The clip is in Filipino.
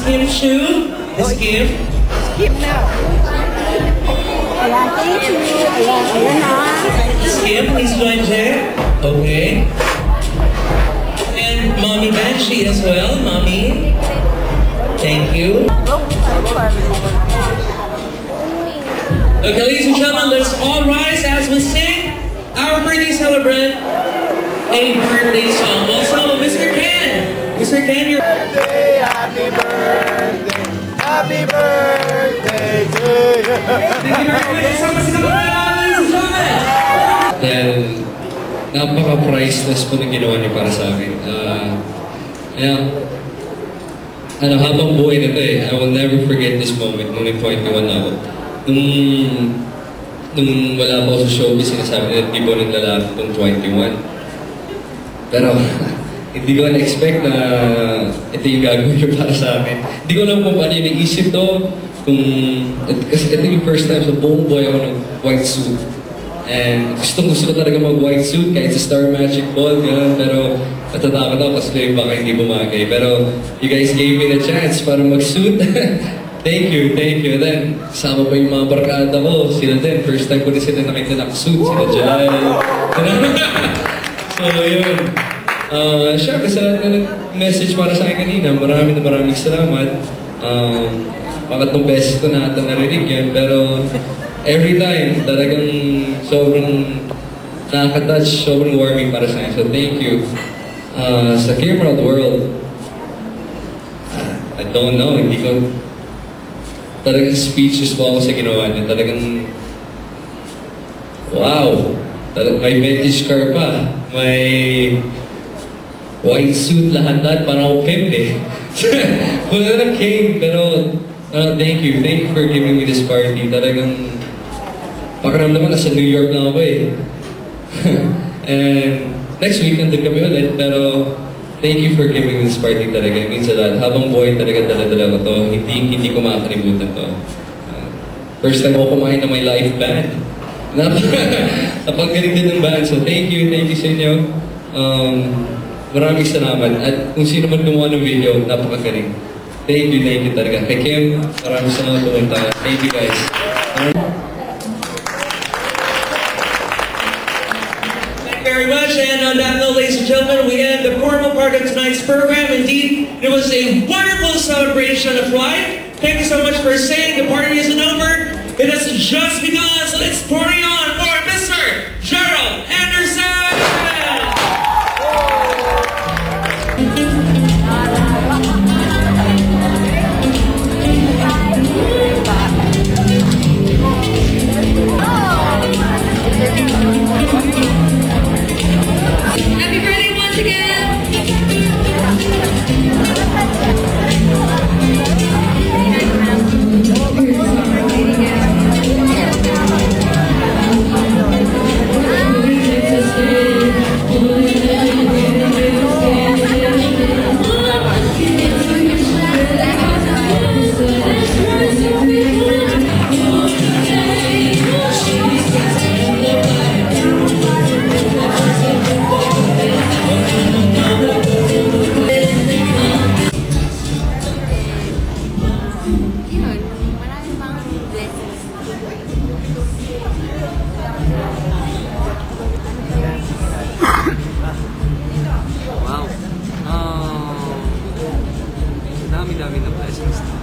Skip shoe. Skip. Skip now. Ayan, thank you. Ayan na. Skip, please join Jen. Okay. And Mommy Banshee as well. Mommy. Thank you. Okay, ladies and gentlemen, let's all rise as we sing our birthday celebrant a birthday song. Also, Mr. Ken. Mr. Ken, your birthday, happy birthday, happy birthday to you. Thank you very much. Ladies and gentlemen. Dahil napaka-priceless po ng ginawa niyo para sa akin. Habang buhay na ito I will never forget this moment nung nag-21 ako. Nung wala pa ako sa showbiz, sinasabi nila, di ba nang lalaki itong 21. Pero, hindi ko na-expect na ito yung gagawin ko para sa akin. Hindi ko alam kung paano yung nag-isip to. Kasi ito yung first time sa buong buhay ako ng white suit. And gusto ko talaga mag-white suit kahit sa Star Magic Ball, gano'n. Pero natatakot ako kasi baka hindi bumagay. Pero you guys gave me the chance para mag-suit. Thank you. Then, kasama pa yung mga barkada ko. Sila din, first time ko rin sila nakita nakasuit. Sila Jalal. So, yun. Siyempre, sa lahat na nag-message para sa akin kanina, maraming salamat. Pangatlong beses ko na ata narinig yan. Pero, every time, talagang sobrang nakaka-touch, sobrang warming para sa akin. So, thank you. Sa Kimrod World, I don't know, hindi ko talagang speechless po ako sa ginawa niya. Talagang, wow! May vintage car pa. May white suit lahat, parang ako pimp Wala na king, pero thank you for giving me this party. Talagang, pakiramdam naman, nasa New York na ako And next week, nandun kami ulit, pero thank you for giving me this party talaga. It means a lot. Habang buhay talaga dala-dala ko to, hindi ko makakalimutan to. First time ako kumain na may live band. Napagaling din ng band. So thank you sa inyo. Maraming salamat. At kung sino man gumawa ng video, napakagaling. Thank you talaga. Kay Kim, maraming salamat pumunta. Thank you guys. Very much, and on that note, ladies and gentlemen, we end the formal part of tonight's program. Indeed, it was a wonderful celebration of life. Thank you so much for saying the party isn't over. It has just begun, so let's party on for Mr. Gerald Anderson! Happy birthday once again! Wow. Dami na blessings.